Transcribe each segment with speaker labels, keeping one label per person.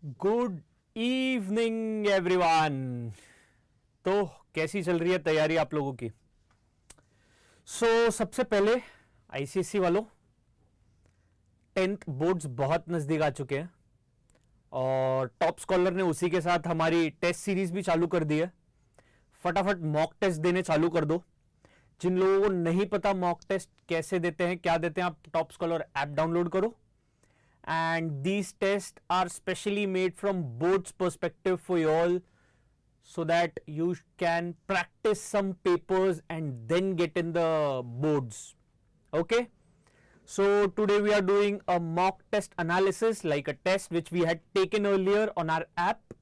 Speaker 1: Good evening everyone. तो कैसी चल रही है तैयारी आप लोगों की? सबसे पहले आईसीएसई वालों, 10th बोर्ड्स बहुत नजदीक आ चुके हैं और टॉप स्कॉलर ने उसी के साथ हमारी टेस्ट सीरीज भी चालू कर दी है। फटाफट मॉक टेस्ट देने चालू कर दो। जिन लोगों को नहीं पता मॉक टेस्ट कैसे देते हैं, क्या देते हैं, आप टॉप स्कॉलर ऐप डाउनलोड करो। And these tests are specially made from board's perspective for you all, so that you can practice some papers and then get in the boards. Okay, so today we are doing a mock test analysis, like a test which we had taken earlier on our app.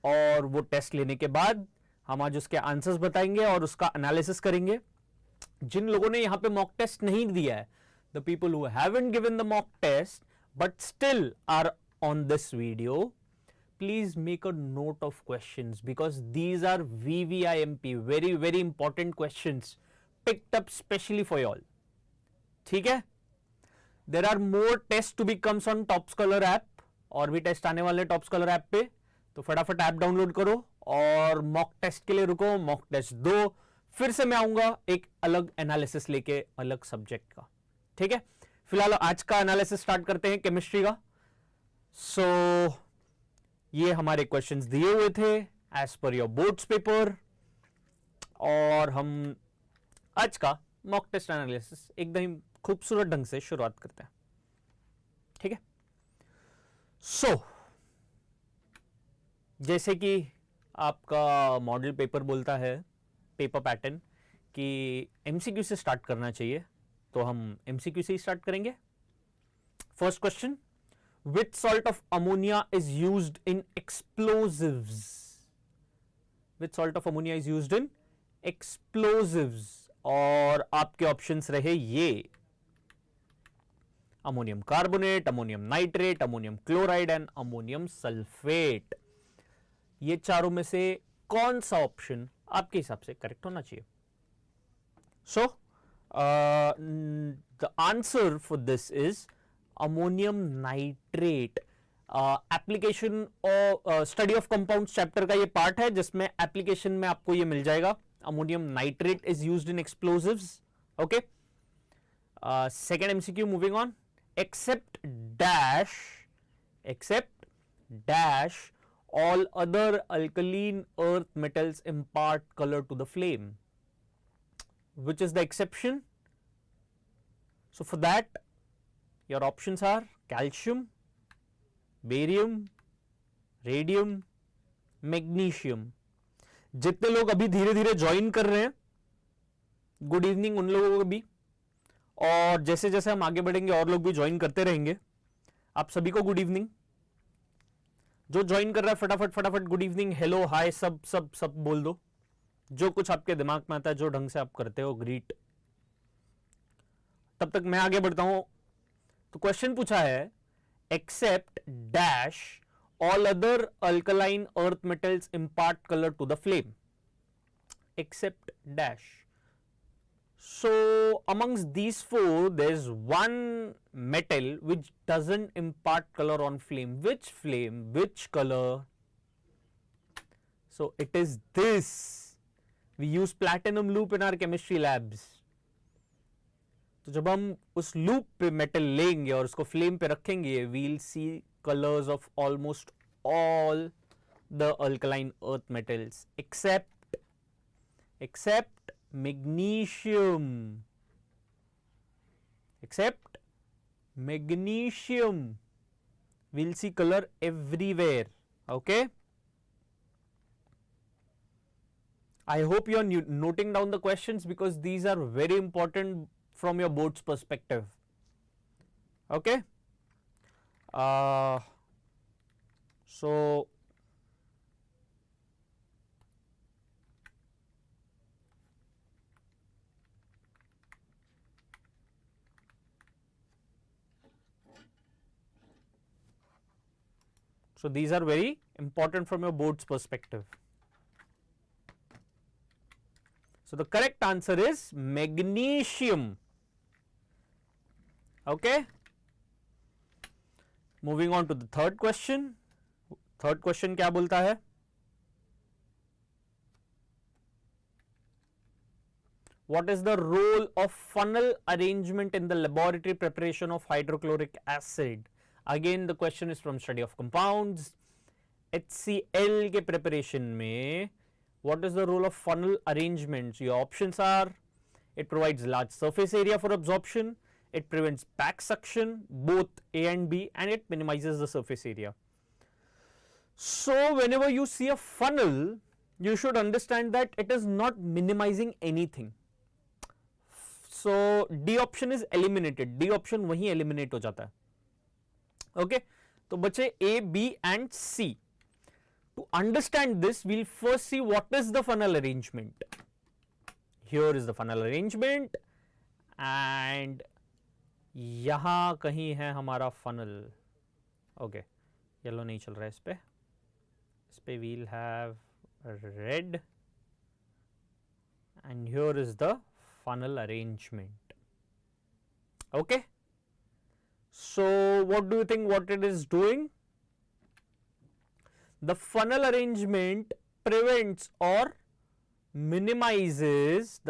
Speaker 1: और वो test लेने के बाद हम आज उसके answers बताएंगे और उसका एनालिसिस करेंगे। जिन लोगों ने यहाँ पे मॉक टेस्ट नहीं दिया है, the people who haven't given the mock test but still are on this video, please make a note of questions because these are VVIMP, very important questions picked up specially for you all. ठीक है? There are more tests to be comes on Top Scholar app, और भी test आने वाले top scholar app पे। तो फटाफट app download करो और मॉक टेस्ट के लिए रुको, मॉक टेस्ट दो, फिर से मैं आऊंगा एक अलग एनालिसिस लेके अलग सब्जेक्ट का। ठीक है, फिलहाल आज का एनालिसिस स्टार्ट करते हैं केमिस्ट्री का। ये हमारे क्वेश्चंस दिए हुए थे as per your boards paper, और हम आज का मॉक टेस्ट एनालिसिस एकदम खूबसूरत ढंग से शुरुआत करते हैं। ठीक है, जैसे कि आपका मॉडल पेपर बोलता है, पेपर पैटर्न, कि एमसीक्यू से स्टार्ट करना चाहिए, तो हम एमसीक्यू से ही स्टार्ट करेंगे। First question, which salt of ammonia is used in explosives? Which salt of ammonia is used in explosives? और आपके ऑप्शंस रहे ये: ammonium carbonate, ammonium nitrate, ammonium chloride and ammonium sulphate. ये चारों में से कौन सा ऑप्शन आपके हिसाब से करेक्ट होना चाहिए? The answer for this is ammonium nitrate. Application और स्टडी ऑफ कंपाउंड्स चैप्टर का ये पार्ट है जिसमें एप्लीकेशन में आपको ये मिल जाएगा। Ammonium nitrate is used in explosives. Okay, second MCQ, moving on. Except dash all other alkaline earth metals impart color to the flame. Which is the exception? So for that, your options are calcium, barium, radium, magnesium. जितने लोग अभी धीरे धीरे join कर रहे हैं, good evening उन लोगों को भी, और जैसे जैसे हम आगे बढ़ेंगे और लोग भी ज्वाइन करते रहेंगे। आप सभी को गुड इवनिंग। जो ज्वाइन कर रहा है फटाफट गुड इवनिंग, हेलो, हाय, सब बोल दो। जो कुछ आपके दिमाग में आता है, जो ढंग से आप करते हो, ग्रीट। तब तक मैं आगे बढ़ता हूं। तो क्वेश्चन पूछा है, except dash all other alkaline earth metals impart colour to the flame. Except dash. So amongst these four, there's one metal which doesn't impart color on flame. Which flame? Which color? So it is this. We use platinum loop in our chemistry labs. तो जब हम उस loop पे metal लेंगे और उसको flame पे रखेंगे, we'll see colors of almost all the alkaline earth metals except magnesium. Except magnesium, we'll see color everywhere. Okay, I hope you are noting down the questions because these are very important from your board's perspective. Okay, So these are very important from your board's perspective. So the correct answer is magnesium. Okay. Moving on to the third question. Third question क्या बोलता है? What is the role of funnel arrangement in the laboratory preparation of hydrochloric acid? Again, the question is from study of compounds. HCl के preparation में what is the role of funnel arrangement? Your options are: it provides large surface area for absorption, it prevents back suction, both A and B, and it minimizes the surface area. So whenever you see a funnel, you should understand that it is not minimizing anything. So D option is eliminated. D option वहीं eliminate हो जाता है. Okay, तो बचे A, B and C. To understand this, we'll first see what is the funnel arrangement. Here is the funnel arrangement, and यहाँ कहीं है हमारा funnel. Okay, yellow नहीं चल रहा है इस पे. इस पे we'll have red, and here is the funnel arrangement. Okay, so what do you think what it is doing? The funnel arrangement prevents or minimizes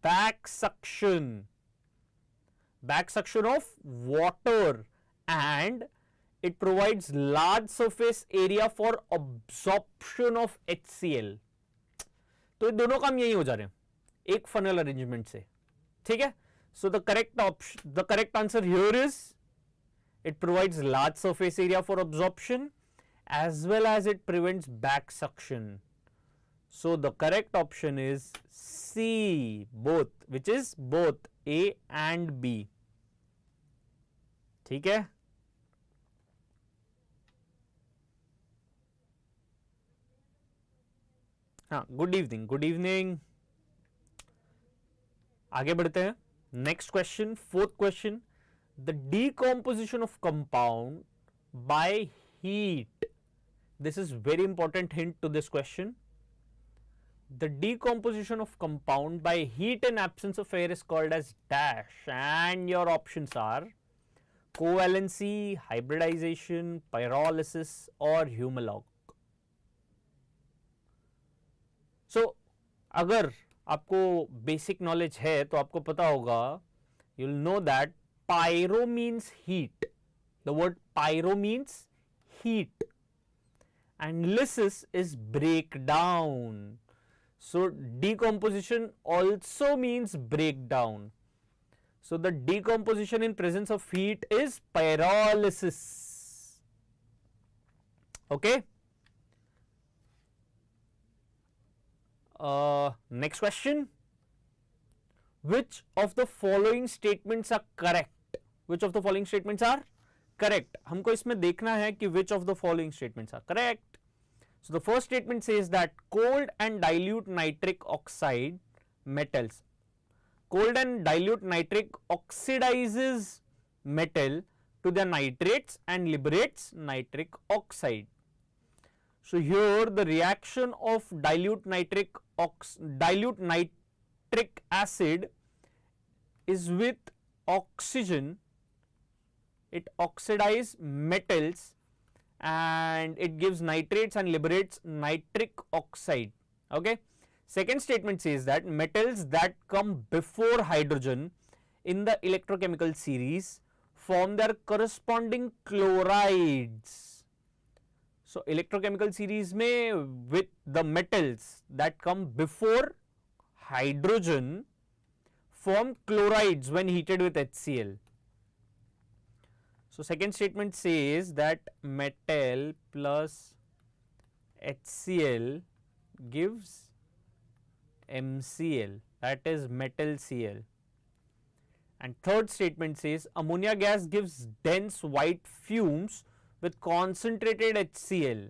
Speaker 1: back suction of water, and it provides large surface area for absorption of HCl. तो ये दोनों काम यही हो जा रहे हैं एक funnel arrangement से. ठीक है, so the correct answer here is it provides large surface area for absorption as well as it prevents back suction. So the correct option is C, both, which is both A and B. ठीक है, हाँ, good evening. आगे बढ़ते हैं. Next question, fourth question. The decomposition of compound by heat. This is very important hint to this question. The decomposition of compound by heat in absence of air is called as dash, and your options are covalency, hybridization, pyrolysis or homolog. So अगर आपको basic knowledge है तो आपको पता होगा, you will know that pyro means heat. The word pyro means heat, and lysis is breakdown. So decomposition also means breakdown. So the decomposition in presence of heat is pyrolysis. Okay. Next question. Which of the following statements are correct? Which of the following statements are correct? हमको इसमें देखना है कि which of the following statements are correct. So the first statement says that cold and dilute nitric oxide metals. Cold and dilute nitric oxidizes metal to the nitrates and liberates nitric oxide. So here the reaction of dilute nitric acid is with oxygen. It oxidizes metals and it gives nitrates and liberates nitric oxide. Okay. Second statement says that metals that come before hydrogen in the electrochemical series form their corresponding chlorides. So electrochemical series में with the metals that come before hydrogen form chlorides when heated with HCl. So second statement says that metal plus HCl gives MCl, that is metal Cl. And third statement says ammonia gas gives dense white fumes with concentrated HCl.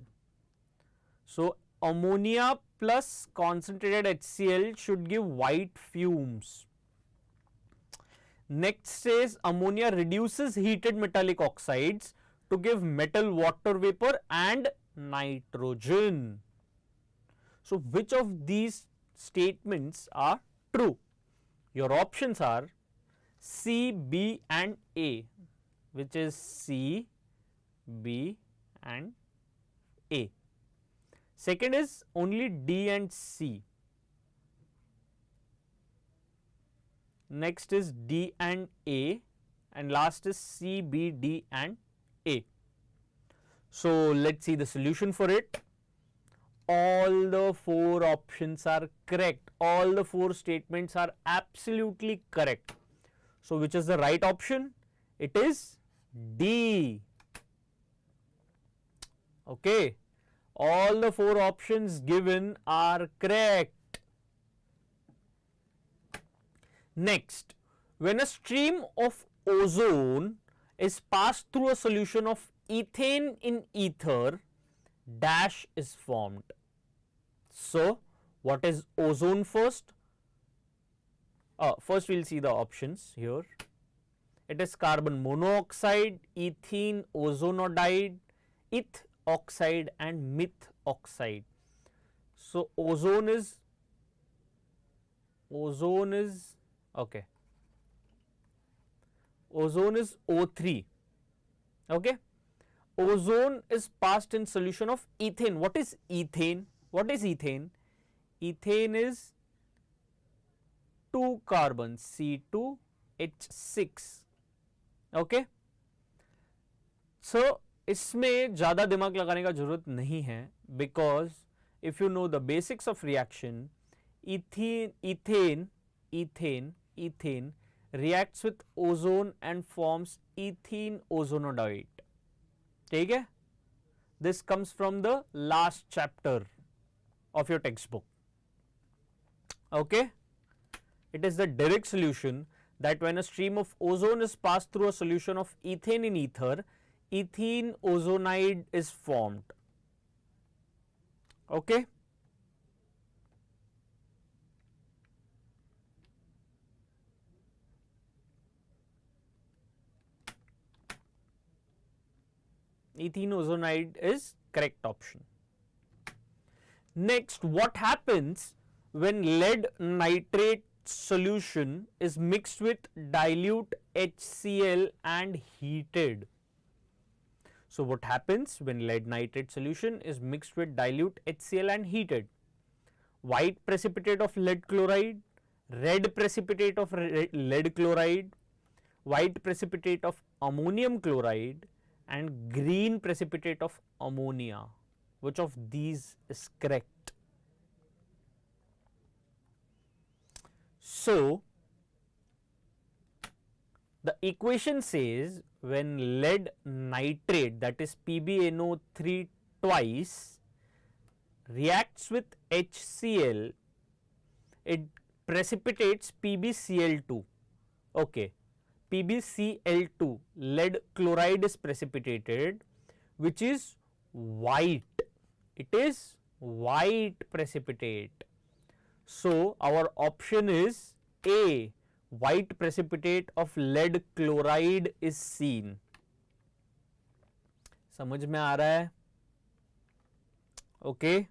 Speaker 1: So ammonia plus concentrated HCl should give white fumes. Next says ammonia reduces heated metallic oxides to give metal water vapor and nitrogen. So which of these statements are true? Your options are C, B and A. which is C, B and A. Second is only D and C. Next is D and A, and last is C, B, D and A. So let's see the solution for it. All the four options are correct. All the four statements are absolutely correct. So which is the right option? It is D. Okay. All the four options given are correct. Next, when a stream of ozone is passed through a solution of ethane in ether, dash is formed. So, what is ozone first? First we will see the options here. It is carbon monoxide, ethene ozonodide, eth oxide and meth oxide. So, ozone is okay. Ozone is O3. Okay. Ozone is passed in solution of ethane. What is ethane? What is ethane? Ethane is 2 carbons, C2H6. Okay. So, इसमें ज़्यादा दिमाग लगाने का जरूरत नहीं है, because if you know the basics of reaction, ethane reacts with ozone and forms ethene ozonodide. ठीक है? This comes from the last chapter of your textbook. Okay? It is the direct solution that when a stream of ozone is passed through a solution of ethane in ether, ethene ozonide is formed. Okay? Ethene ozonide is correct option. Next, what happens when lead nitrate solution is mixed with dilute HCl and heated? So, what happens when lead nitrate solution is mixed with dilute HCl and heated? White precipitate of lead chloride, red precipitate of lead chloride, white precipitate of ammonium chloride and green precipitate of ammonia. Which of these is correct? So, the equation says when lead nitrate, that is PbNO3 twice, reacts with HCl, it precipitates PbCl2. Okay. PbCl2, lead chloride is precipitated, which is white. It is white precipitate. So, our option is A, white precipitate of lead chloride is seen. समझ में आ रहा है? Okay.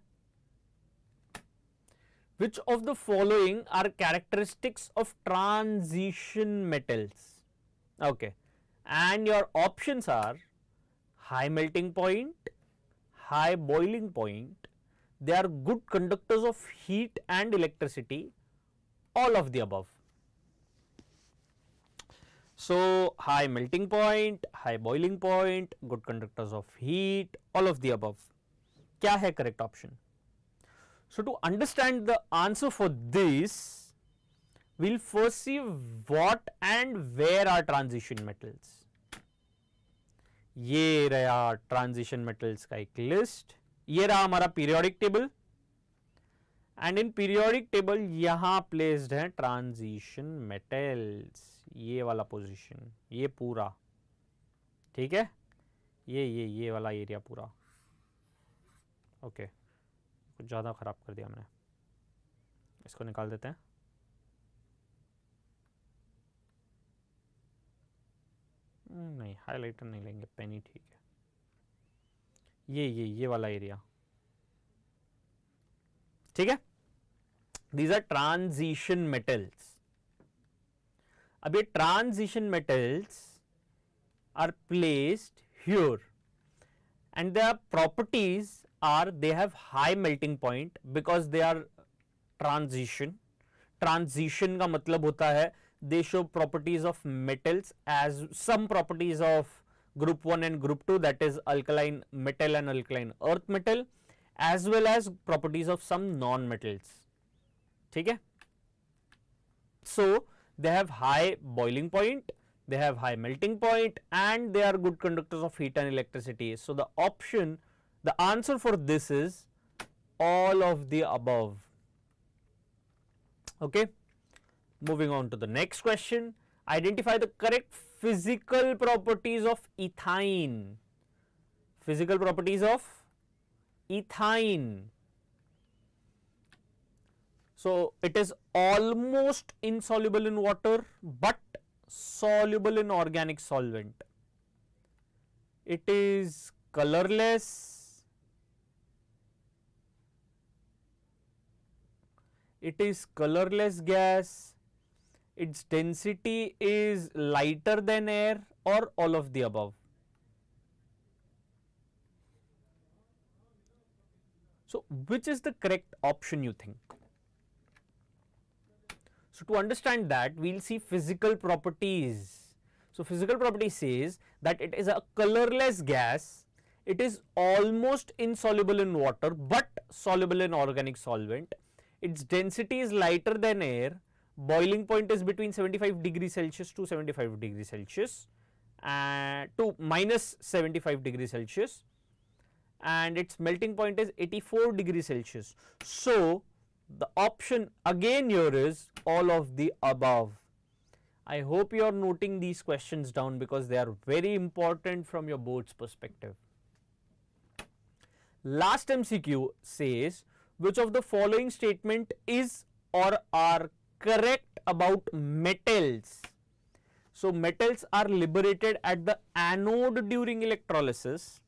Speaker 1: Which of the following are characteristics of transition metals? Okay. And your options are high melting point, high boiling point, they are good conductors of heat and electricity, all of the above. So, high melting point, high boiling point, good conductors of heat, all of the above. क्या है correct option? So, to understand the answer for this, we will first see what and where are transition metals. ये रहा transition metals का एक list, ये रहा हमारा periodic table, and in periodic table यहां प्लेस्ड है ट्रांजिशन मेटल्स, ये वाला पोजीशन, ये पूरा, ठीक है, ये वाला एरिया पूरा. ओके, कुछ ज़्यादा ख़राब कर दिया मैंने, इसको निकाल देते हैं. नहीं, हाइलाइटर नहीं लेंगे, पेन ही ठीक है. ये वाला एरिया, ठीक है. These are transition metals. अब ये transition metals are placed here, and their properties are they have high melting point because they are transition. Transition का मतलब होता है they show properties of metals as some properties of group 1 and group 2, that is alkaline metal and alkaline earth metal, as well as properties of some non metals. ठीक है? So they have high boiling point, they have high melting point, and they are good conductors of heat and electricity. So the option, the answer for this is all of the above. Okay, moving on to the next question. Identify the correct physical properties of ethane. Physical properties of ethane. So it is almost insoluble in water but soluble in organic solvent. It is colorless. It is colorless gas. Its density is lighter than air, or all of the above. So which is the correct option you think? So to understand that, we'll see physical properties. So physical property says that it is a colorless gas, it is almost insoluble in water but soluble in organic solvent, its density is lighter than air, boiling point is between 75 degrees Celsius to 75 degrees Celsius to minus 75 degrees Celsius, and its melting point is 84 degrees Celsius. So the option again here is all of the above. I hope you are noting these questions down because they are very important from your board's perspective. Last MCQ says, which of the following statement is or are correct about metals? So metals are liberated at the anode during electrolysis.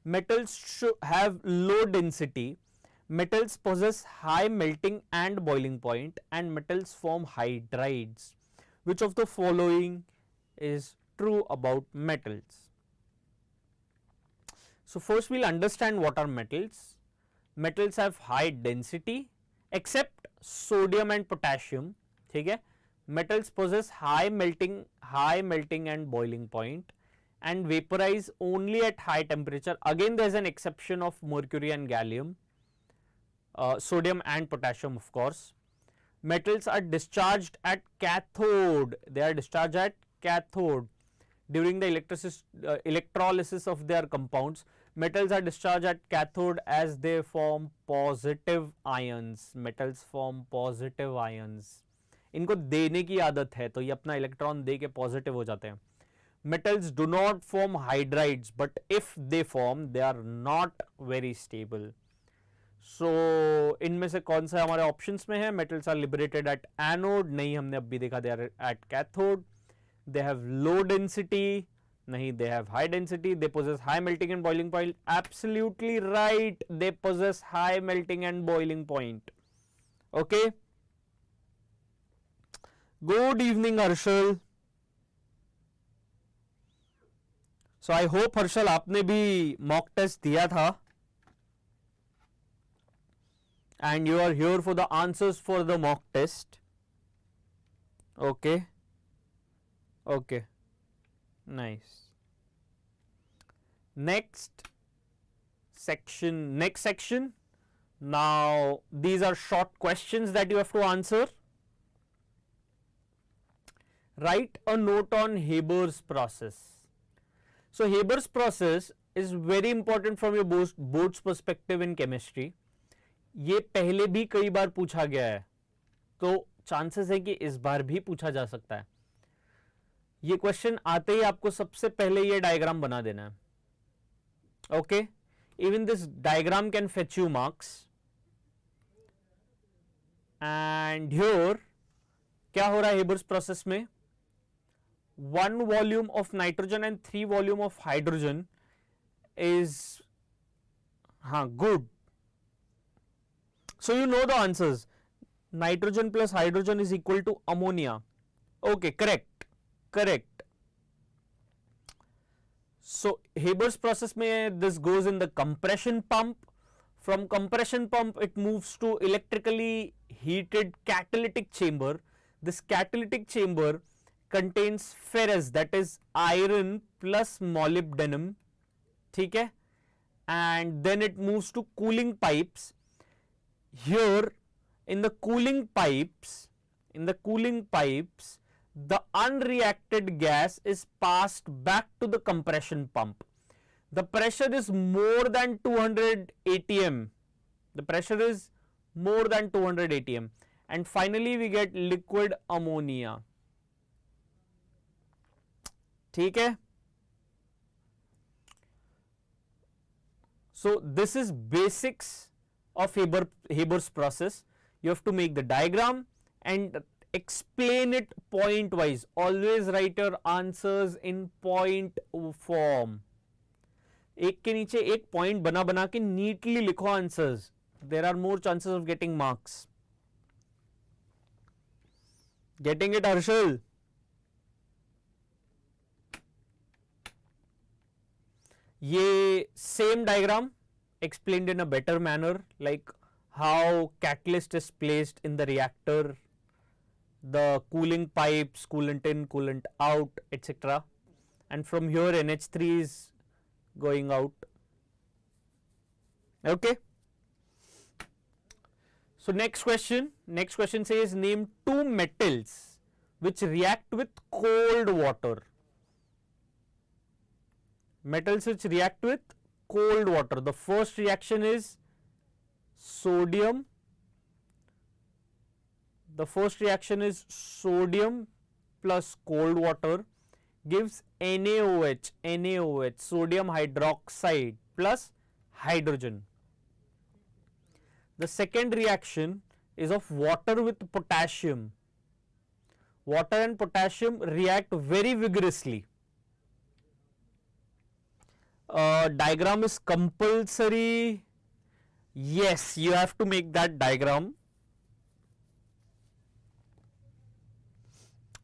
Speaker 1: Metals should have low density. Metals possess high melting and boiling point, and metals form hydrides. Which of the following is true about metals? So first we'll understand what are metals. Metals have high density except sodium and potassium. ठीक है? Metals possess high melting and boiling point and vaporize only at high temperature. Again there is an exception of mercury and gallium. Sodium and potassium of course. Metals are discharged at cathode. They are discharged at cathode during the electrolysis of their compounds. Metals are discharged at cathode as they form positive ions. Metals form positive ions. इनको देने की आदत है तो ये अपना electron दे के positive हो जाते हैं. Metals do not form hydrides, but if they form, they are not very stable. So इनमें से कौन सा हमारे ऑप्शंस में है? Metals are liberated at anode, नहीं हमने अभी देखा, they are at cathode. They have low density, नहीं, they have high density. They possess high melting and boiling point. Absolutely right, they possess high melting and boiling point. Okay. Good evening Harshal. So I hope Harshal आपने भी mock test दिया था and you are here for the answers for the mock test. Okay. Okay. Nice. Next section. Now these are short questions that you have to answer. Write a note on Heber's process. So Heber's process is very important from your board's perspective in chemistry. ये पहले भी कई बार पूछा गया है तो chances है कि इस बार भी पूछा जा सकता है. ये क्वेश्चन आते ही आपको सबसे पहले ये डायग्राम बना देना है. Okay, even this diagram can fetch you marks. And here क्या हो रहा है हेबर्स प्रोसेस में? 1 volume of nitrogen and 3 volume of hydrogen is good. So you know the answers. Nitrogen plus hydrogen is equal to ammonia. Okay, correct. So Heber's process में this goes in the compression pump. From compression pump it moves to electrically heated catalytic chamber. This catalytic chamber contains ferrous, that is iron plus molybdenum, ठीक है, and then it moves to cooling pipes. Here in the cooling pipes, the unreacted gas is passed back to the compression pump. The pressure is more than 200 atm. The pressure is more than 200 atm. And finally we get liquid ammonia. ठीक है? So this is basics of Heber's process. You have to make the diagram and explain it point wise. Always write your answers in point form. एक के नीचे एक point बना बना के neatly लिखो answers. There are more chances of getting marks. Getting it, Harshal? ये same diagram explained in a better manner, like how catalyst is placed in the reactor, the cooling pipes, coolant in, coolant out, etc. And from here NH3 is going out. Okay. So next question says name two metals which react with cold water. Metals which react with cold water. The first reaction is sodium. The first reaction is sodium plus cold water gives NaOH, sodium hydroxide plus hydrogen. The second reaction is of water with potassium. Water and potassium react very vigorously. Diagram is compulsory. Yes, you have to make that diagram.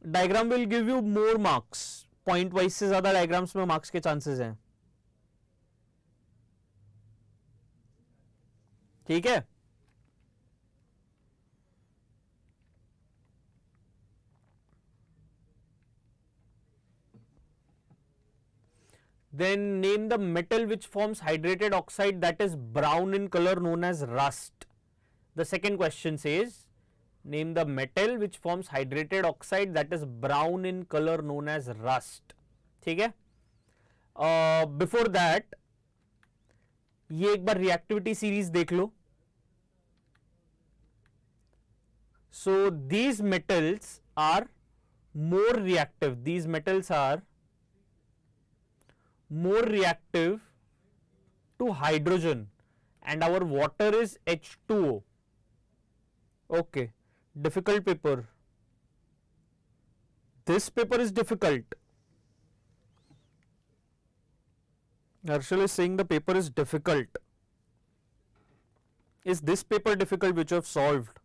Speaker 1: Diagram will give you more marks. Point wise से ज़्यादा diagrams में marks के chances हैं. ठीक है? Then name the metal which forms hydrated oxide that is brown in color known as rust. The second question says name the metal which forms hydrated oxide that is brown in color known as rust. ठीक है? Before that ये एक बार reactivity series देख लो. So these metals are more reactive. These metals are more reactive to hydrogen and our water is H2O. Okay, difficult paper. This paper is difficult. Harshal is saying the paper is difficult. Is this paper difficult which you have solved?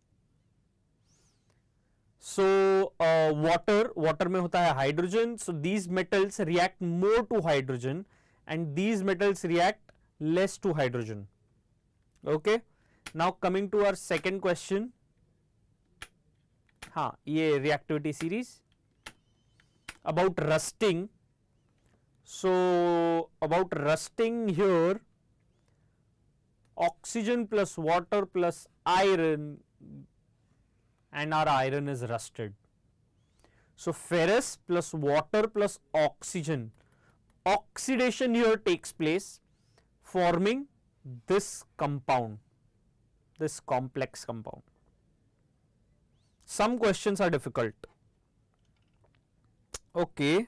Speaker 1: So water में होता है hydrogen. So these metals react more to hydrogen and these metals react less to hydrogen. Okay. Now coming to our second question. हाँ, ये reactivity series about rusting. So about rusting here, oxygen plus water plus iron, and our iron is rusted. So ferrous plus water plus oxygen, oxidation here takes place forming this compound, this complex compound. Some questions are difficult. Okay.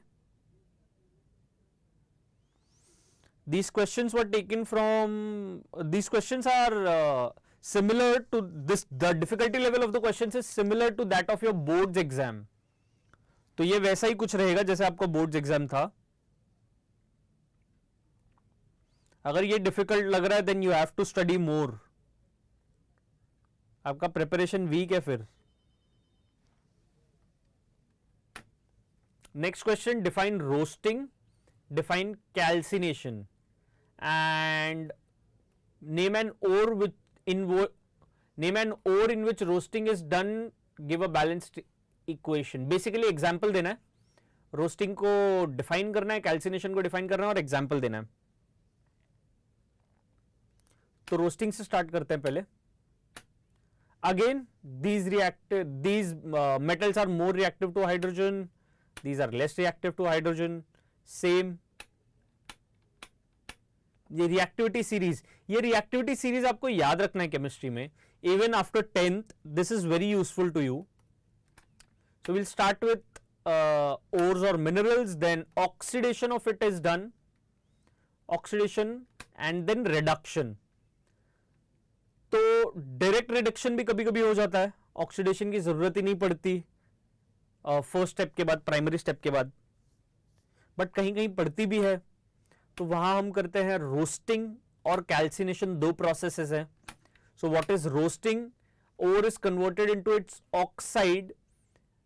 Speaker 1: These questions were taken from, these questions are similar to this, the difficulty level of the questions is similar to that of your boards exam. तो ये वैसा ही कुछ रहेगा जैसे आपका boards exam था. अगर ये difficult लग रहा है then you have to study more. आपका preparation weak है फिर. Next question, define roasting. define calcination, and name an ore in which roasting is done, give a balanced equation. Basically example देना है, रोस्टिंग को define करना है, calcination को define करना है और एग्जाम्पल देना है. तो रोस्टिंग से स्टार्ट करते हैं पहले. Again, these metals are more reactive to hydrogen, these are less reactive to hydrogen. Same. ये रिएक्टिविटी सीरीज आपको याद रखना है केमिस्ट्री में. Even after 10th this is very useful to you. So will start with ores और minerals, then oxidation of it is done, oxidation and then reduction. तो direct reduction भी कभी कभी हो जाता है, ऑक्सीडेशन की जरूरत ही नहीं पड़ती फर्स्ट स्टेप के बाद, प्राइमरी स्टेप के बाद, बट कहीं कहीं पड़ती भी है. तो वहां हम करते हैं रोस्टिंग और कैल्सिनेशन, दो प्रोसेसेस है. So what is roasting? Ore is converted into its oxide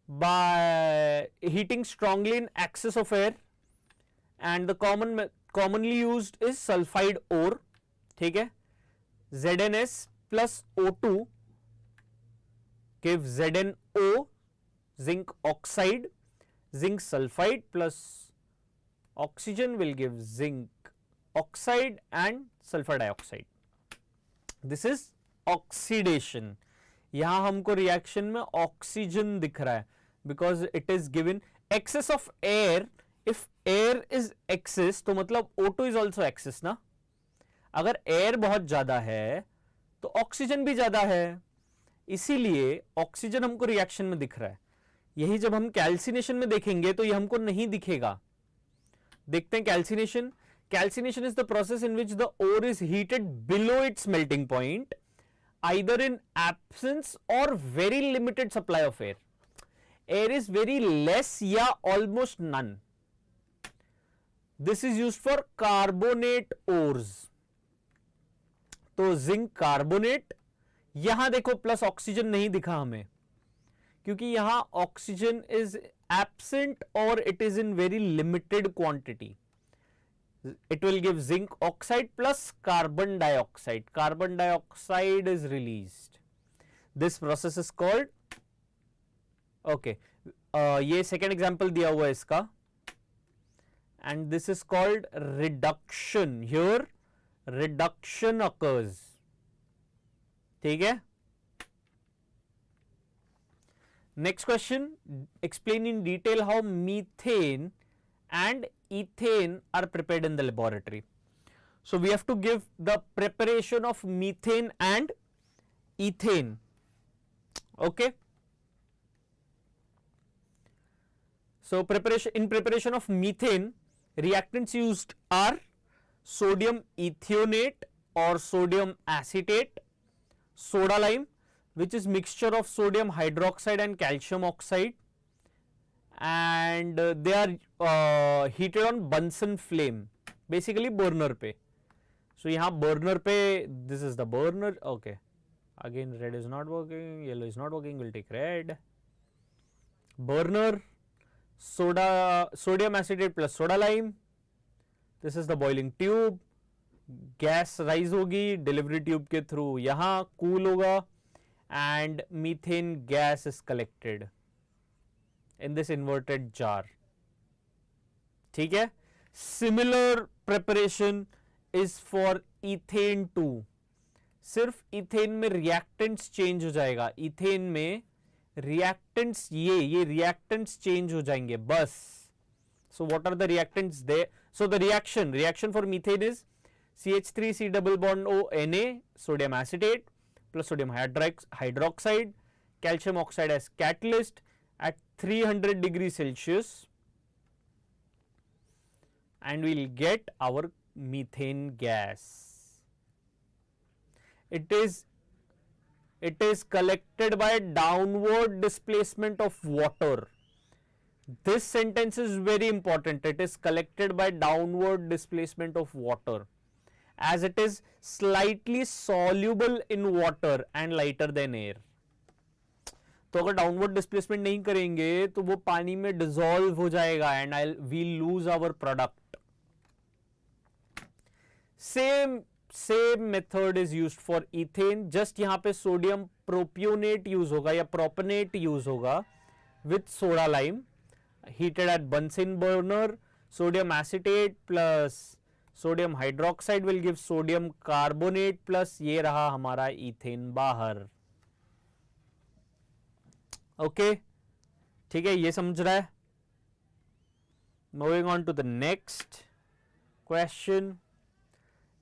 Speaker 1: by heating strongly in excess of air, and the commonly used is sulphide ore. ठीक है, ZnS plus O2 give ZnO, zinc oxide. Zinc sulfide plus oxygen will give zinc oxide and sulfur dioxide. This is oxidation. यहां हमको reaction में oxygen दिख रहा है because it is given excess of air. If air is excess तो मतलब O2 is also excess ना. अगर एयर बहुत ज्यादा है तो ऑक्सीजन भी ज्यादा है, इसीलिए ऑक्सीजन हमको रिएक्शन में दिख रहा है. यही जब हम कैल्सिनेशन में देखेंगे तो ये हमको नहीं दिखेगा. देखते हैं calcination. Calcination is the process in which the ore is heated below its melting point, either in absence or very limited supply of air. Air is very less या almost none. This is used for carbonate ores. तो zinc carbonate, यहां देखो plus oxygen नहीं दिखा हमें क्योंकि यहां oxygen is absent और it is in very limited quantity. It will give zinc oxide plus carbon dioxide. Carbon dioxide is released. This process is called, okay, ये सेकेंड एग्जांपल दिया हुआ है इसका, and this is called reduction. Here reduction occurs. ठीक है. Next question, explain in detail how methane and ethane are prepared in the laboratory. So we have to give the preparation of methane and ethane. Okay. So in preparation of methane, reactants used are sodium ethionate or sodium acetate, soda lime, which is mixture of sodium hydroxide and calcium oxide, and they are heated on Bunsen flame, basically burner पे. So यहाँ burner पे, this is the burner. Okay, again red is not working, yellow is not working, we'll take red. Burner, sodium acetate plus soda lime. This is the boiling tube. Gas rise होगी delivery tube के through, यहां cool होगा and methane gas is collected in this inverted jar. ठीक है. Similar preparation is for ethane 2. सिर्फ ethane में reactants change हो जाएगा. इथेन में रिएक्टेंट्स ये रिएक्टेंट्स चेंज हो जाएंगे बस. So what are the reactants there? So the reaction for methane is CH3C double bond O Na, sodium acetate plus sodium hydroxide, calcium oxide as catalyst at 300 degrees Celsius, and we'll get our methane gas. It is collected by downward displacement of water. This sentence is very important. It is collected by downward displacement of water, as it is slightly soluble in water and lighter than air. तो अगर downward displacement नहीं करेंगे तो वो पानी में dissolve हो जाएगा and we'll lose our product. Same method is used for ethane, just यहां पे सोडियम प्रोपियोनेट यूज होगा या प्रोपनेट यूज होगा with soda lime, heated at Bunsen burner. Sodium acetate plus sodium hydroxide will give sodium carbonate plus ये रहा हमारा ethane बाहर. Okay ठीक है, ये समझ रहा है. Moving on to the next question.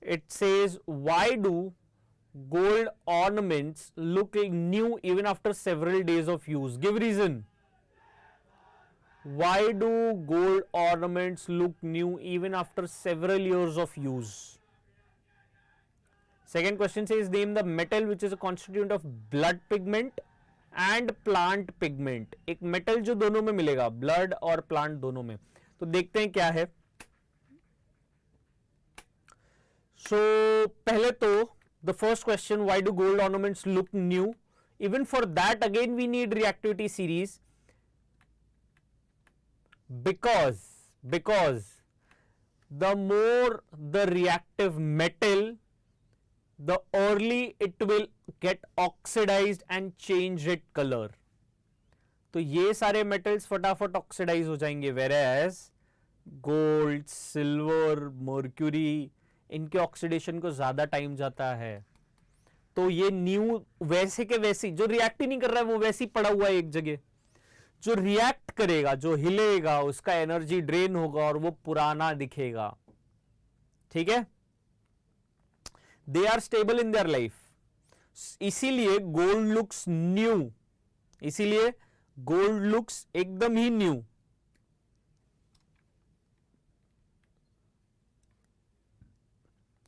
Speaker 1: It says, why do gold ornaments look new even after several days of use? Give reason. Why do gold ornaments look new even after several years of use? Second question says, name the metal which is a constituent of blood pigment and plant pigment. एक metal जो दोनों में मिलेगा, blood और plant दोनों में. तो देखते हैं क्या है. So पहले तो the first question, why do gold ornaments look new? Even for that again we need reactivity series. Because the more the reactive metal, the early it will get oxidized and change its color. तो ये सारे metals फटाफट oxidize हो जाएंगे, whereas gold, silver, mercury इनके oxidation को ज्यादा time जाता है. तो ये न्यू वैसे के वैसी, जो रिएक्ट ही नहीं कर रहा है वो वैसे ही पड़ा हुआ है एक जगह. जो रिएक्ट करेगा, जो हिलेगा, उसका एनर्जी ड्रेन होगा और वो पुराना दिखेगा. ठीक है, they are stable in their life. इसीलिए गोल्ड लुक्स न्यू, इसीलिए गोल्ड लुक्स एकदम ही new.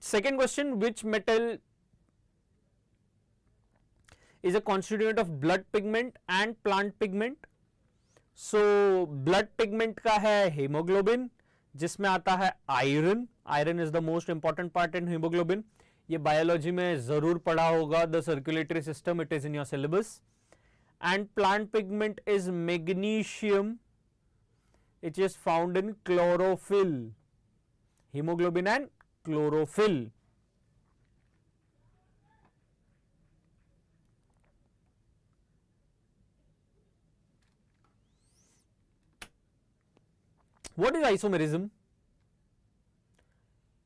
Speaker 1: Second question, which metal is a constituent of blood pigment and plant pigment? So blood pigment का है hemoglobin, जिसमें आता है iron. Iron is the most important part in hemoglobin. ये biology में जरूर पढ़ा होगा. The circulatory system, it is in your syllabus. And plant pigment is magnesium. It is found in chlorophyll. Hemoglobin and chlorophyll. What is isomerism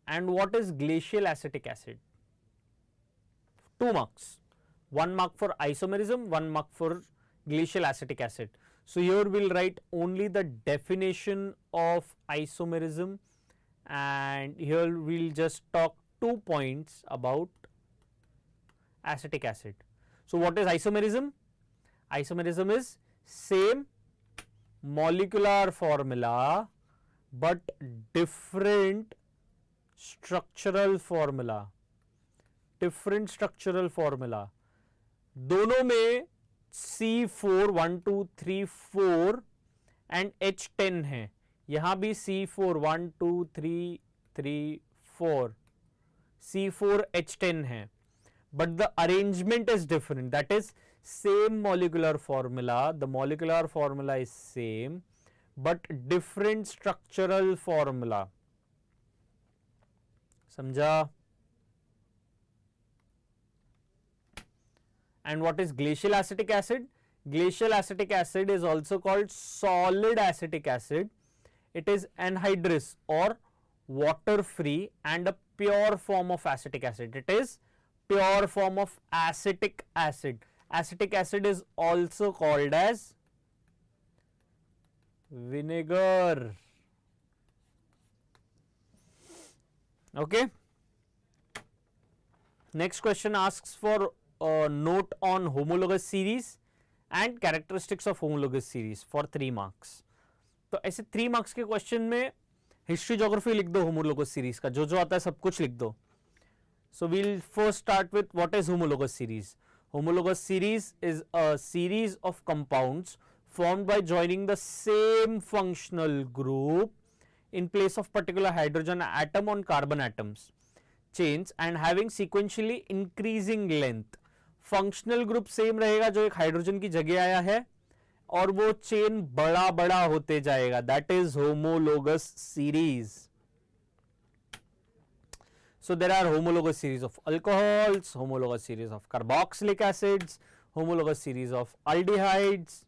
Speaker 1: and what is glacial acetic acid? 2 marks. 1 mark for isomerism, 1 mark for glacial acetic acid. So here we'll write only the definition of isomerism, and here we'll just talk 2 points about acetic acid. So what is isomerism? Isomerism is same molecular formula but different structural formula. Different structural formula. दोनों में C4 1 2 3 4 and H10 है. यहां भी C4 1 2 3 3 4 C4 H10 है. But the arrangement is different. That is same molecular formula. The molecular formula is same but different structural formula. समझा? And what is glacial acetic acid? Glacial acetic acid is also called solid acetic acid. It is anhydrous or water free and a pure form of acetic acid. It is pure form of acetic acid. Acetic acid is also called as vinegar. Okay. Next question asks for a note on homologous series and characteristics of homologous series for 3 marks. तो ऐसे 3 marks के question में history geography लिख दो homologous series का, जो जो आता है सब कुछ लिख दो. So we'll first start with what is homologous series. Homologous series is a series of compounds formed by joining the same functional group in place of particular hydrogen atom on carbon atoms chains and having sequentially increasing length. Functional group same रहेगा जो एक hydrogen की जगह आया है और वो chain बड़ा बड़ा होते जाएगा. That is homologous series. So there are homologous series of alcohols, homologous series of carboxylic acids, homologous series of aldehydes,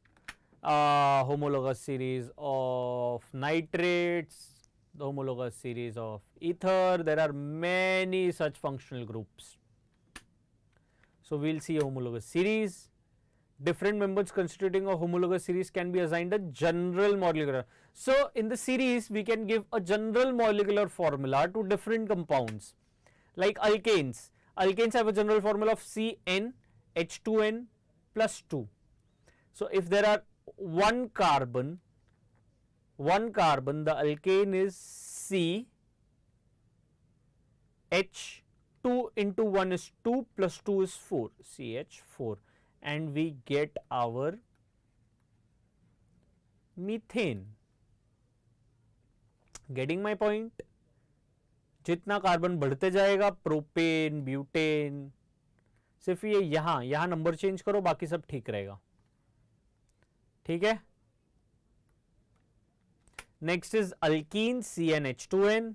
Speaker 1: homologous series of nitrates, the homologous series of ether. There are many such functional groups. So we will see a homologous series. Different members constituting a homologous series can be assigned a general molecular. So in the series we can give a general molecular formula to different compounds. Like alkanes. Alkanes have a general formula of CN H2N plus 2. So if there are one carbon, the alkane is C H, 2 into 1 is 2 plus 2 is 4, CH4, and we get our methane. Getting my point? जितना carbon बढ़ते जाएगा, propane, butane, सिर्फ ये यहां number change करो, बाकी सब ठीक रहेगा. ठीक है. Next is alkene CnH2n.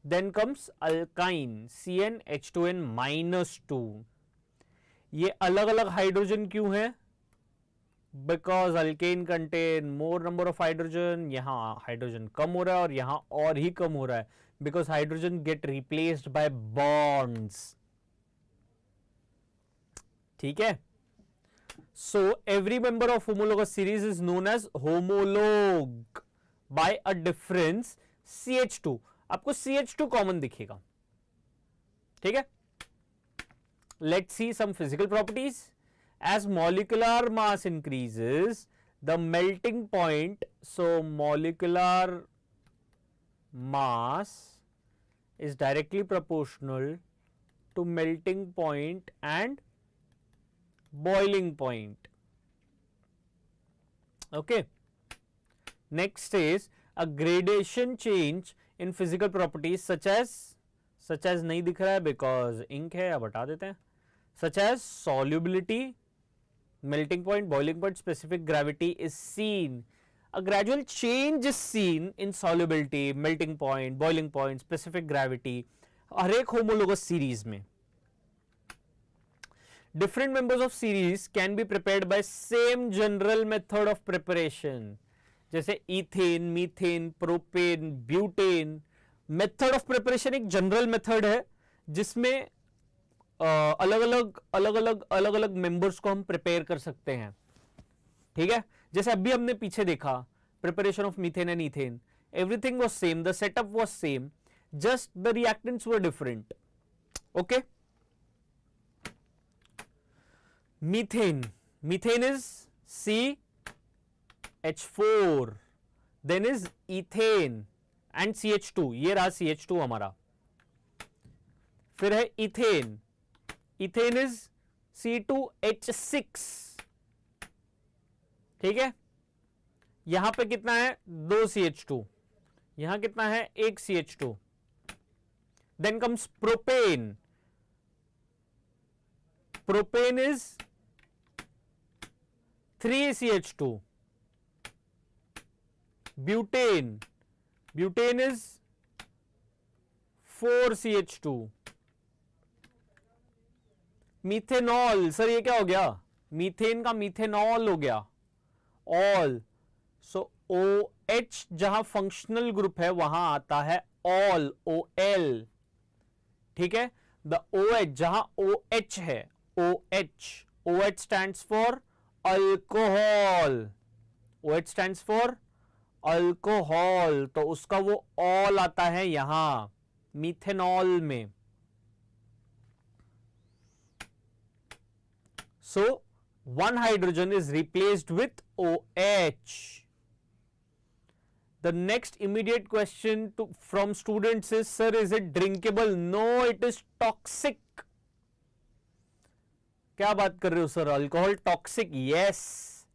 Speaker 1: Then comes alkyne CnH2n minus 2. ये अलग अलग हाइड्रोजन क्यों है? Because alkane contain more number of hydrogen. यहाँ हाइड्रोजन कम हो रहा है और यहाँ और ही कम हो रहा है. Because hydrogen get replaced by bonds. ठीक है. So every member of homologous series is known as homologue by a difference CH2. आपको CH2 कॉमन दिखेगा. ठीक है. Let's see some physical properties. As molecular mass increases, the melting point, so molecular mass is directly proportional to melting point and boiling point. Okay. Next is a gradation change in physical properties such as नहीं दिख रहा है because ink है, अब हटा देते हैं. Such as solubility, melting point, boiling point, specific gravity is seen. A gradual change is seen in solubility, melting point, boiling point, specific gravity, हर एक homologous series में. Different members of series can be prepared by same general method of preparation. जैसे ethane, methane, propane, butane. Method of preparation एक general method है जिसमें अलग अलग members को हम प्रिपेयर कर सकते हैं. ठीक है. जैसे अभी हमने पीछे देखा preparation of methane and ethane, everything was same, the setup was same, just the reactants were different. Okay. Methane is CH4, then is ethane and CH2. ये रहा CH2 हमारा. फिर है इथेन. Ethane is C2H6. ठीक है. यहां पे कितना है? 2 CH2. यहां कितना है? 1 CH2. Then comes propane. Propane is 3 CH2. Butane. Butane is 4 CH2. Methanol. Sir ये क्या हो गया? मीथेन का मीथेनॉल हो गया. ऑल. सो OH जहां फंक्शनल ग्रुप है वहां आता है ऑल, OL. ठीक है. द OH जहां OH है, OH stands for alcohol. OH stands for alcohol, तो उसका वो ऑल आता है यहां मीथेनॉल में. So one hydrogen is replaced with OH. The next immediate question from students is, sir, is it drinkable? No, it is toxic. क्या बात कर रहे हो sir? Alcohol toxic? Yes.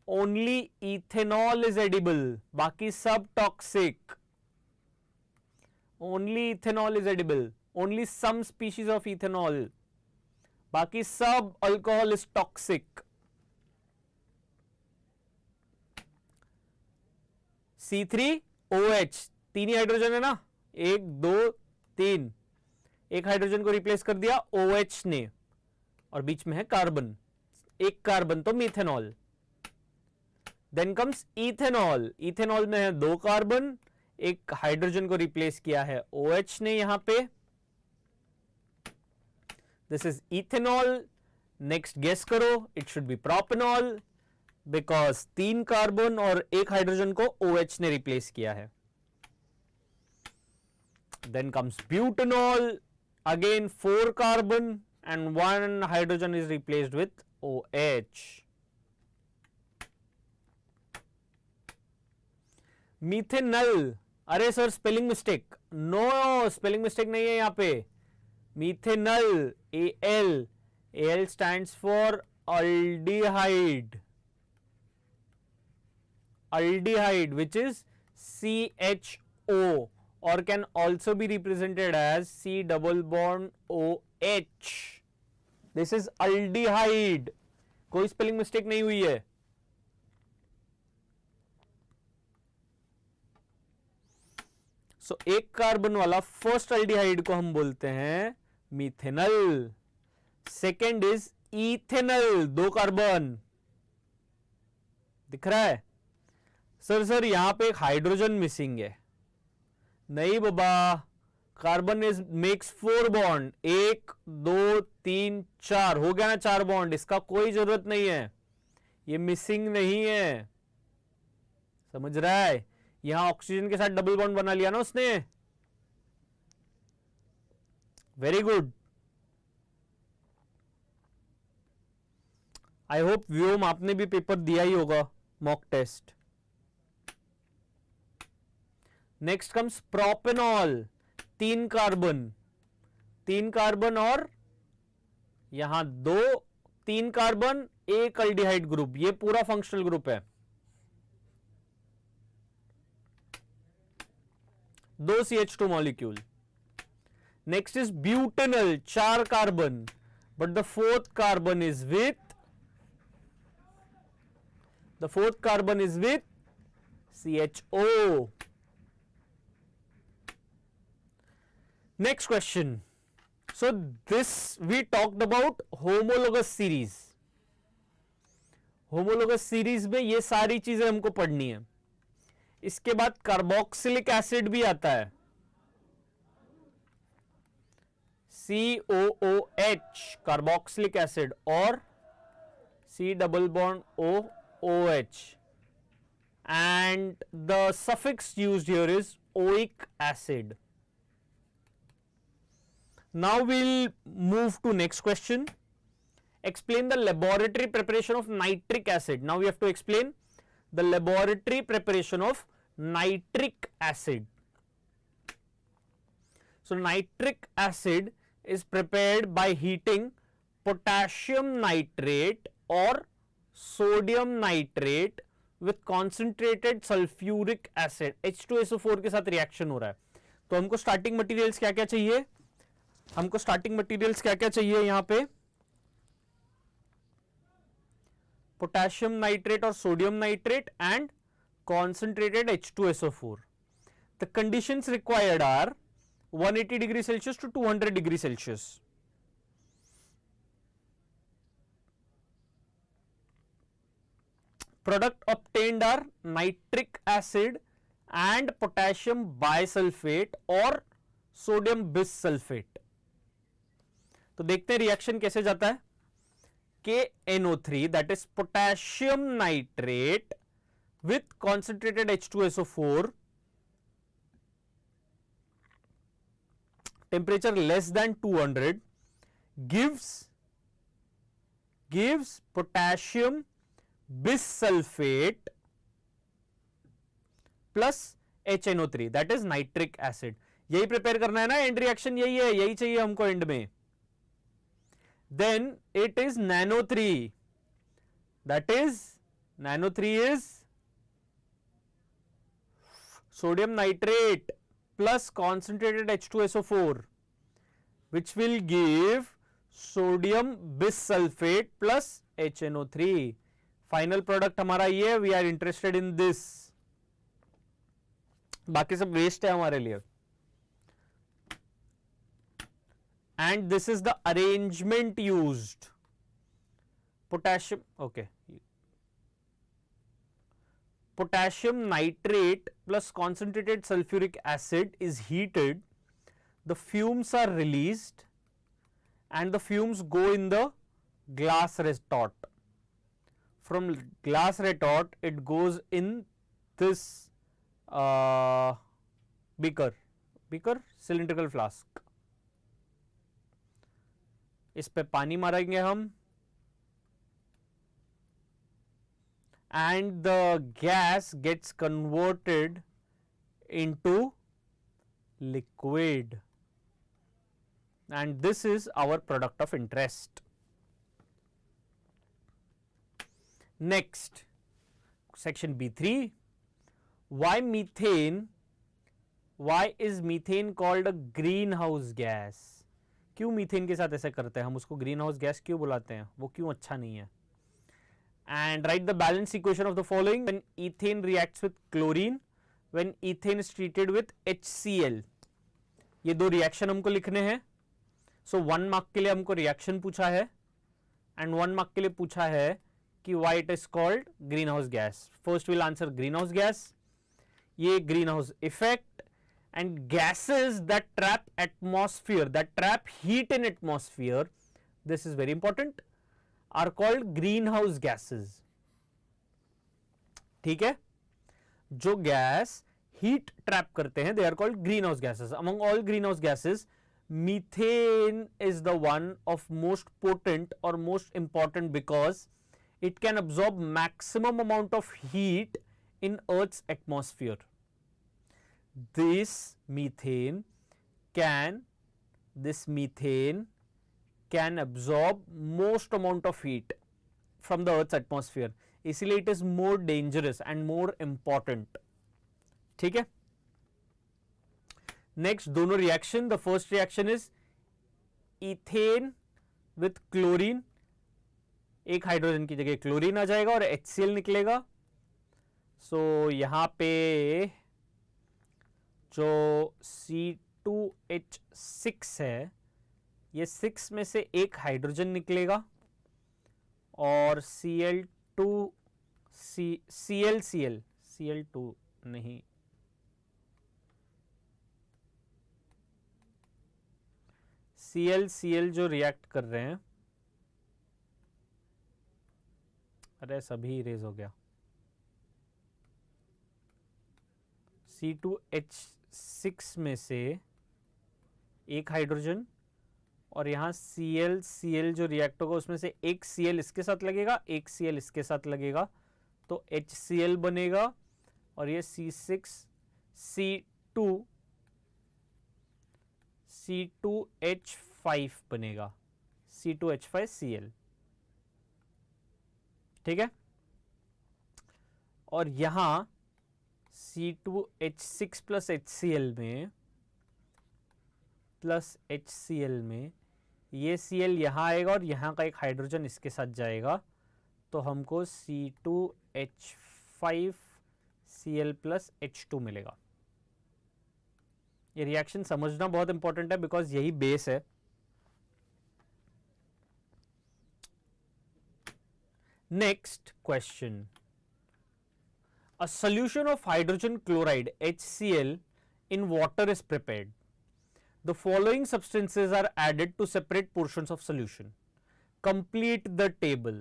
Speaker 1: Only ethanol is edible. बाकी सब toxic. Only ethanol is edible. Only some species of ethanol. बाकी सब alcohol is toxic. C3OH, तीन ही हाइड्रोजन है ना, 1 2 3. एक हाइड्रोजन को रिप्लेस कर दिया OH ने, और बीच में है कार्बन, एक कार्बन तो methanol. Then comes ethanol, ethanol में है 2 कार्बन, एक हाइड्रोजन को रिप्लेस किया है OH ने यहां पे, this is ethanol. Next guess करो, it should be propanol, because 3 carbon और एक हाइड्रोजन को OH ने रिप्लेस किया है। Then comes butanol, again 4 carbon and 1 hydrogen is replaced with OH. Methanal, अरे sir spelling mistake, no spelling mistake नहीं है यहां पे, methanal, AL stands for aldehyde, aldehyde which is CHO or can also be represented as C double bond OH. This is aldehyde, कोई spelling mistake नहीं हुई है। सो एक कार्बन वाला फर्स्ट अल्डिहाइड को हम बोलते हैं methanal. Second is ethanal, 2 carbon, दिख रहा है सर यहां पे एक हाइड्रोजन मिसिंग है। नहीं बाबा, कार्बन इज मेक्स 4 बॉन्ड, 1 2 3 4 हो गया ना 4 बॉन्ड, इसका कोई जरूरत नहीं है, ये मिसिंग नहीं है, समझ रहा है। यहां ऑक्सीजन के साथ डबल बॉन्ड बना लिया ना उसने, very good. I hope Vyom आपने भी पेपर दिया ही होगा, mock test. Next comes propanol, 3 carbon और यहां 3 कार्बन, 1 अल्डिहाइड ग्रुप, ये पूरा फंक्शनल ग्रुप है। 2 CH2 molecule. Next is butanal, 4 carbon, but the fourth carbon is with CHO। Next question. So this we talked about homologous series. Homologous series में ये सारी चीजें हमको पढ़नी है। इसके बाद कार्बोक्सिलिक एसिड भी आता है, COOH, कार्बोक्सिलिक एसिड, और C double bond OOH, and the suffix used here is oic acid. Now we'll move to next question. Explain the laboratory preparation of nitric acid. Now we have to explain the laboratory preparation of nitric acid. So nitric acid is prepared by heating potassium nitrate or sodium nitrate with concentrated sulfuric acid, H2SO4 के साथ reaction हो रहा है। तो हमको starting materials क्या क्या चाहिए, यहां पे पोटेशियम नाइट्रेट और sodium nitrate and concentrated H2SO4. The conditions required are 180 degree Celsius to 200 degree Celsius. Product obtained are nitric acid and potassium bisulfate or sodium bisulfate. तो देखते हैं रिएक्शन कैसे जाता है। KNO3, that is potassium nitrate with concentrated H2SO4, temperature less than 200, gives potassium bisulfate plus HNO3, that is nitric acid. यही prepare करना है ना, एंड रिएक्शन यही है, यही चाहिए हमको एंड में। Then it is nano3, that is nano3 is sodium nitrate plus concentrated H2SO4, which will give sodium bisulfate plus HNO3. Final product हमारा ये, we are interested in this, बाकी सब वेस्ट है हमारे लिए। and this is the arrangement used. Potassium, okay, potassium nitrate plus concentrated sulfuric acid is heated, the fumes are released and the fumes go in the glass retort. From glass retort it goes in this beaker cylindrical flask. इस पे पानी मारेंगे हम and the gas gets converted into liquid, and this is our product of interest. Next, section B3, why methane? Why is methane called a greenhouse gas? क्यों methane के साथ ऐसा करते हैं हम, उसको ग्रीन हाउस गैस क्यों बुलाते हैं, वो क्यों अच्छा नहीं है? And write the balance equation of the following when ethane reacts with chlorine, when ethane is treated with HCl. ये दो रिएक्शन हमको लिखने हैं. So 1 मार्क के लिए हमको रिएक्शन पूछा है and 1 मार्क के लिए पूछा है कि why it is called greenhouse gas. First we'll answer greenhouse gas. ये greenhouse effect and gases that trap atmosphere, that trap heat in atmosphere, this is very important, are called greenhouse gases. ठीक है, जो gas heat trap करते हैं they are called greenhouse gases. Among all greenhouse gases, methane is the one of most potent or most important because it can absorb maximum amount of heat in Earth's atmosphere. This methane can absorb most amount of heat from the Earth's atmosphere. इसलिए it is more dangerous and more important. ठीक है. Next, दोनों reaction. The first reaction is ethane with chlorine. एक hydrogen की जगह chlorine आ जाएगा और HCl निकलेगा. So यहाँ पे जो C2H6 है, ये 6 में से एक हाइड्रोजन निकलेगा और Cl2 नहीं, Cl जो रिएक्ट कर रहे हैं, अरे सभी इरेज हो गया. C2H6 में से एक हाइड्रोजन और यहाँ Cl जो रिएक्ट होगा उसमें से एक Cl इसके साथ लगेगा, एक Cl इसके साथ लगेगा, तो HCl बनेगा और ये C2H5 बनेगा, C2H5Cl. ठीक है. और यहाँ C2H6 प्लस HCl में ये Cl यहाँ आएगा और यहाँ का एक हाइड्रोजन इसके साथ जाएगा, तो हमको C2H5Cl प्लस H2 मिलेगा. ये रिएक्शन समझना बहुत इंपॉर्टेंट है बिकॉज यही बेस है. Next question. A solution of hydrogen chloride HCl in water is prepared. The following substances are added to separate portions of solution. Complete the table.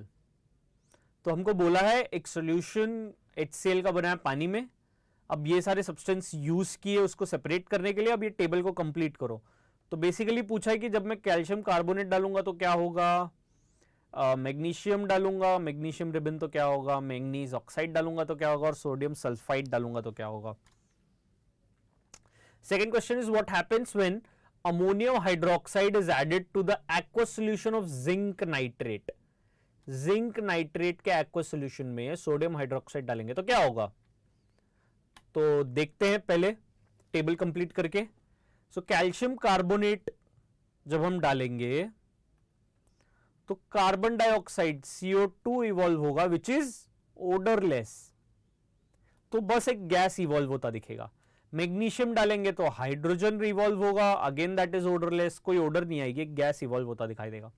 Speaker 1: तो हमको बोला है एक solution HCl का बना है पानी में, अब ये सारे सब्सटेंस यूज किए उसको सेपरेट करने के लिए, अब ये टेबल को कंप्लीट करो. तो बेसिकली पूछा है कि जब मैं कैल्शियम कार्बोनेट डालूंगा तो क्या होगा, मैग्नीशियम डालूंगा, मैग्नीशियम रिबन तो क्या होगा, मैंगनीज ऑक्साइड डालूंगा तो क्या होगा, और सोडियम सल्फाइड डालूंगा तो क्या होगा. Second question is what happens when ammonium hydroxide is added to the aqueous solution of zinc nitrate. Zinc nitrate के एक्वस सॉल्यूशन में सोडियम हाइड्रोक्साइड डालेंगे तो क्या होगा. तो देखते हैं पहले टेबल कंप्लीट करके. सो कैल्शियम कार्बोनेट जब हम डालेंगे तो कार्बन डाइऑक्साइड CO2 इवॉल्व होगा विच इज ओडरलेस, तो बस एक गैस इवॉल्व होता दिखेगा. मैग्नीशियम डालेंगे तो हाइड्रोजन रिवॉल्व होगा, अगेन दैट इज ओडरलेस, कोई ओडर नहीं आएगी, गैस इवॉल्व होता दिखाई देगा।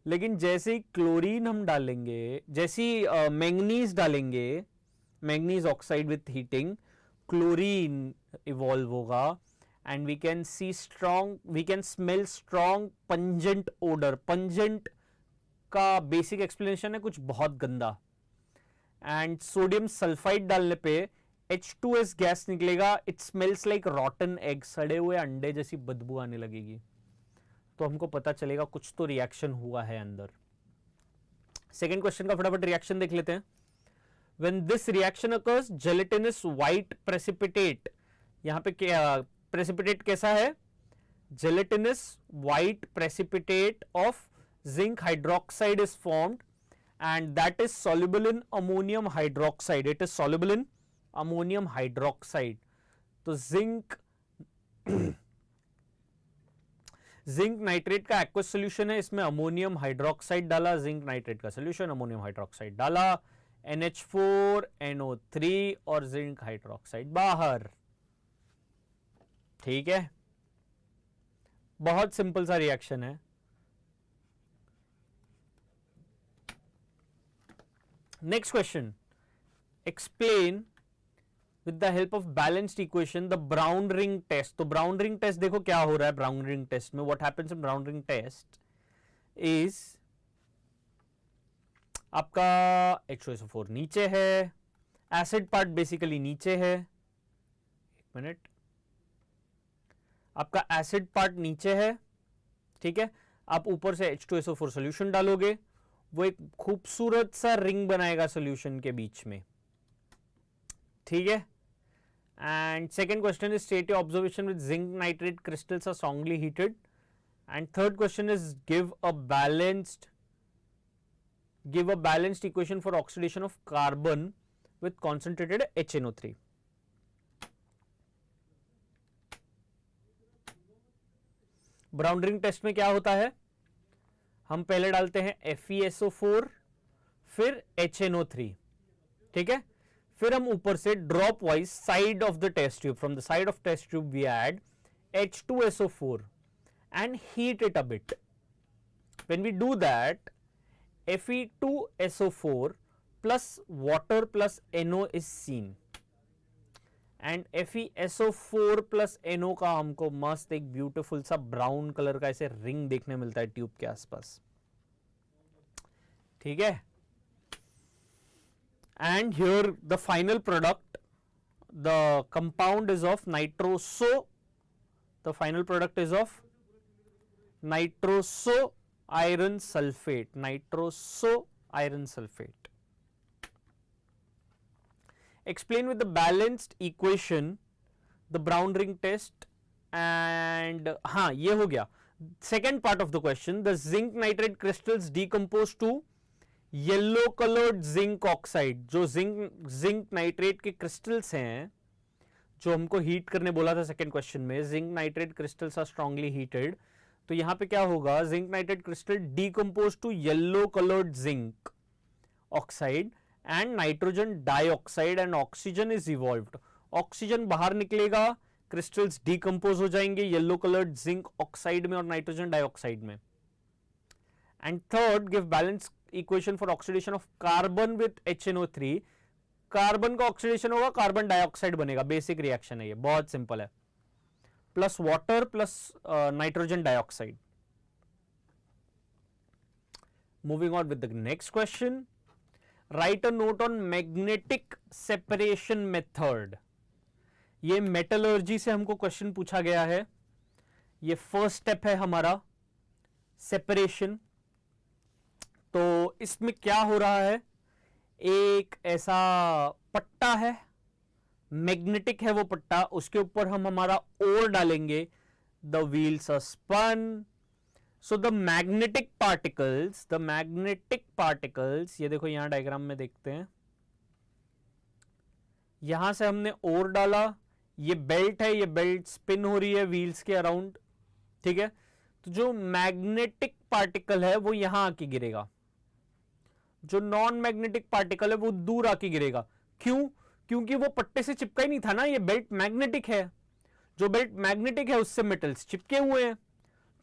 Speaker 1: लेकिन जैसे ही क्लोरीन हम डालेंगे, जैसे ही मैंगनीज डालेंगे, manganese oxide with heating, chlorine evolve होगा and we can see strong, we can smell strong pungent odour. Pungent का बेसिक एक्सप्लेनेशन है कुछ बहुत गंदा। एंड सोडियम सल्फाइड डालने पे H2S गैस निकलेगा, इट स्मेल्स लाइक रॉटन एग, सड़े हुए अंडे जैसी बदबू आने लगेगी। तो हमको पता चलेगा कुछ तो रिएक्शन हुआ है अंदर। सेकेंड क्वेश्चन का फटाफट रिएक्शन देख लेते हैं। When this reaction occurs, gelatinous white precipitate, यहां पे precipitate कैसा है? Gelatinous white precipitate of zinc hydroxide is formed and that is soluble in ammonium hydroxide. It is soluble in ammonium hydroxide. तो जिंक नाइट्रेट का aqueous solution है, इसमें ammonium hydroxide डाला, zinc nitrate का सोल्यूशन, अमोनियम हाइड्रोक्साइड डाला, NH4 NO3 और zinc hydroxide बाहर। ठीक है, बहुत सिंपल सा रिएक्शन है। Next question, explain with the help of balanced equation the brown ring test. तो ब्राउन रिंग टेस्ट देखो क्या हो रहा है ब्राउन रिंग टेस्ट में। What happens in brown ring test is आपका H2SO4 नीचे है, एसिड पार्ट बेसिकली नीचे है, एक मिनट, आपका एसिड पार्ट नीचे है, ठीक है। आप ऊपर से H2SO4 सॉल्यूशन डालोगे, वो एक खूबसूरत सा रिंग बनाएगा सॉल्यूशन के बीच में, ठीक है। And second question is state your observation with zinc nitrate crystals are strongly heated. And third question is give a balanced equation for oxidation of carbon with concentrated HNO3. Brown ring test में क्या होता है, हम पहले डालते हैं FeSO4 फिर HNO3, ठीक है। फिर हम ऊपर से drop wise side of the test tube, from the side of test tube we add H2SO4 and heat it a bit. When we do that, Fe2SO4 plus water plus NO is seen. And FeSO4 plus NO का हमको मस्त एक beautiful सा brown colour का ऐसे ring देखने मिलता है ट्यूब के आसपास, ठीक है। And here the final product, the compound is of nitroso, the final product is of nitroso iron sulfate, nitroso iron sulfate. Explain with the balanced equation the brown ring test and हाँ ये हो गया। Second part of the question, the zinc nitrate crystals decompose to yellow coloured zinc oxide. जो zinc nitrate के crystals हैं जो हमको heat करने बोला था सेकेंड क्वेश्चन में, zinc nitrate crystals are strongly heated, तो यहां पे क्या होगा, zinc nitrate crystal decompose to yellow coloured zinc oxide and nitrogen dioxide and oxygen is evolved. Oxygen बाहर निकलेगा, क्रिस्टल्स डीकंपोज हो जाएंगे येलो कलर्ड जिंक ऑक्साइड में और नाइट्रोजन डाइऑक्साइड में। And third, give balance equation for oxidation of carbon with HNO3। Carbon का oxidation होगा, carbon dioxide बनेगा, बेसिक रिएक्शन है ये, बहुत सिंपल है, plus water plus nitrogen dioxide. Moving on with the next question, right a note on magnetic separation method. ये metallurgy से हमको क्वेश्चन पूछा गया है। ये फर्स्ट स्टेप है हमारा सेपरेशन। तो इसमें क्या हो रहा है, एक ऐसा पट्टा है, मैग्नेटिक है वो पट्टा, उसके ऊपर हम हमारा ओर डालेंगे, the wheels are spun. So the magnetic particles, ये देखो यहां डायग्राम में देखते हैं, यहां से हमने ओर डाला, ये बेल्ट है, ये बेल्ट स्पिन हो रही है व्हील्स के अराउंड, ठीक है। तो जो मैग्नेटिक पार्टिकल है वो यहां आके गिरेगा, जो नॉन मैग्नेटिक पार्टिकल है वो दूर आके गिरेगा। क्यों? क्योंकि वो पट्टे से चिपका ही नहीं था ना, ये बेल्ट मैग्नेटिक है, जो बेल्ट मैग्नेटिक है उससे मेटल्स चिपके हुए हैं,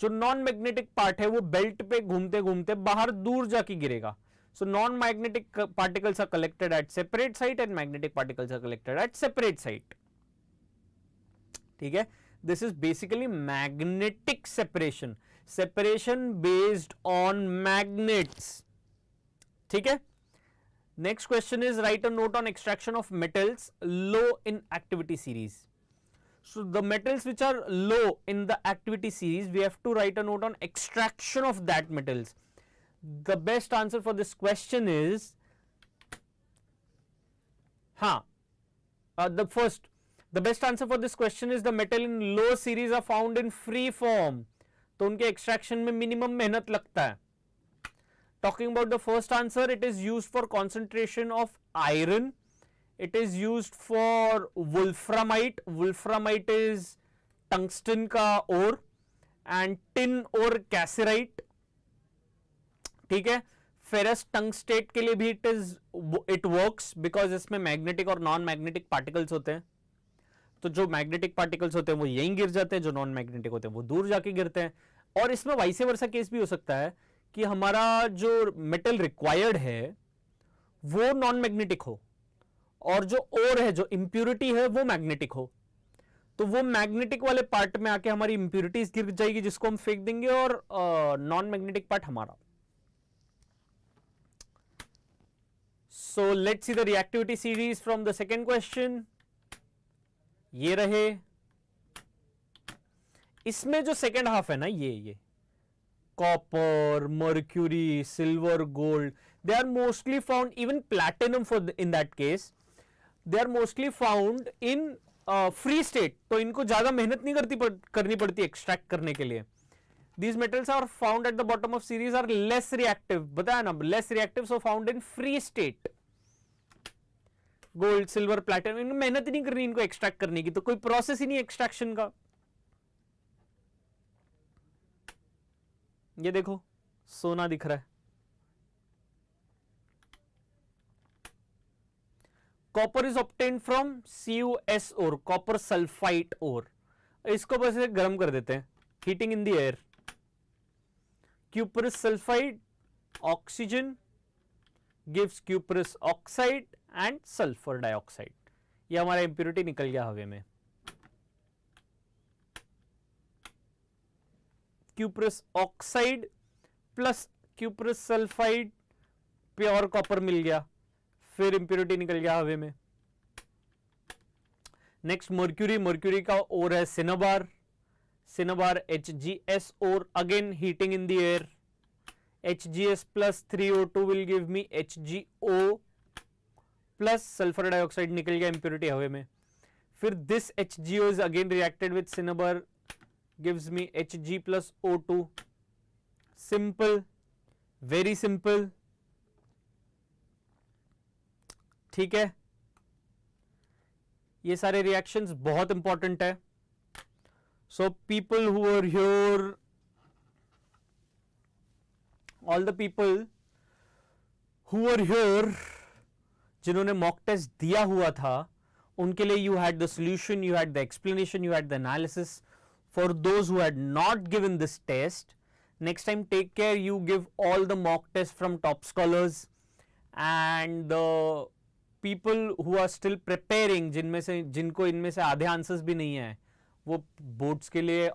Speaker 1: जो नॉन मैग्नेटिक पार्ट है वो बेल्ट पे घूमते घूमते बाहर दूर जाके गिरेगा. So non magnetic particles are collected at separate site and magnetic particles are collected at separate site. ठीक है, this is basically magnetic separation, separation based on magnets. ठीक है. Next question is write a note on extraction of metals low in activity series. So the metals which are low in the activity series, we have to write a note on extraction of that metals. The best answer for this question is, the best answer for this question is the metal in low series are found in free form. तो उनके extraction में minimum मेहनत लगता है. Talking about the first answer, it is used for concentration of iron. It is used for wolframite. Wolframite is tungsten का ore, and tin or cassiterite. ठीक है. Ferrous tungstate के लिए भी it works because इसमें मैग्नेटिक और non magnetic particles होते हैं. तो जो मैग्नेटिक पार्टिकल्स होते हैं वो यहीं गिर जाते हैं, जो नॉन मैग्नेटिक होते हैं वो दूर जाके गिरते हैं. और इसमें वाइस वर्सा केस भी हो सकता है कि हमारा जो मेटल रिक्वायर्ड है वो नॉन मैग्नेटिक हो और जो ओर है, जो इंप्यूरिटी है वो मैग्नेटिक हो. तो वो मैग्नेटिक वाले पार्ट में आके हमारी इंप्यूरिटीज गिर जाएगी जिसको हम फेंक देंगे, और नॉन मैग्नेटिक पार्ट हमारा. So let's see the reactivity series from the second question. ये रहे. इसमें जो सेकेंड हाफ है ना, ये copper, mercury, silver, gold, they are mostly found, even platinum in that case, they are mostly found in free state. तो इनको ज्यादा मेहनत नहीं करनी पड़ती एक्सट्रैक्ट करने के लिए. These metals are found at the bottom of series are less reactive. बताया ना, less reactive, so found in free state. Gold, silver, platinum, इनको मेहनत ही नहीं करनी इनको एक्सट्रैक्ट करने की, तो कोई प्रोसेस ही नहीं एक्सट्रैक्शन का. ये देखो सोना दिख रहा है. Copper is obtained from CuS ore, copper sulphite ore. इसको बस गर्म कर देते हैं, heating in the air. cuprous sulfide, oxygen gives cuprous oxide and sulfur dioxide. ये हमारा impurity निकल गया हवे में. cuprous oxide plus cuprous sulfide, pure copper मिल गया, फिर इंप्योरिटी निकल गया हवे में. नेक्स्ट मर्क्यूरी, मर्क्यूरी का ओर है cinnabar, cinnabar HgS ore, again heating in the air. HgS plus 3O2 will give me HgO plus sulphur dioxide निकल गया इंप्योरिटी हवे में. फिर this HgO is again reacted with cinnabar, gives me Hg plus O2. Simple, very simple. ठीक है, ये सारे reactions बहुत इंपॉर्टेंट है. So people who are here, all the people who are here जिन्होंने मॉक टेस्ट दिया हुआ था, उनके लिए you had the solution, you had the explanation, you had the analysis. For those who had not given this test, next time take care, you give all the mock tests from Toppscholars, and the people who are still preparing, जिनको इनमें से आधे answers भी नहीं है, वो boards के लिए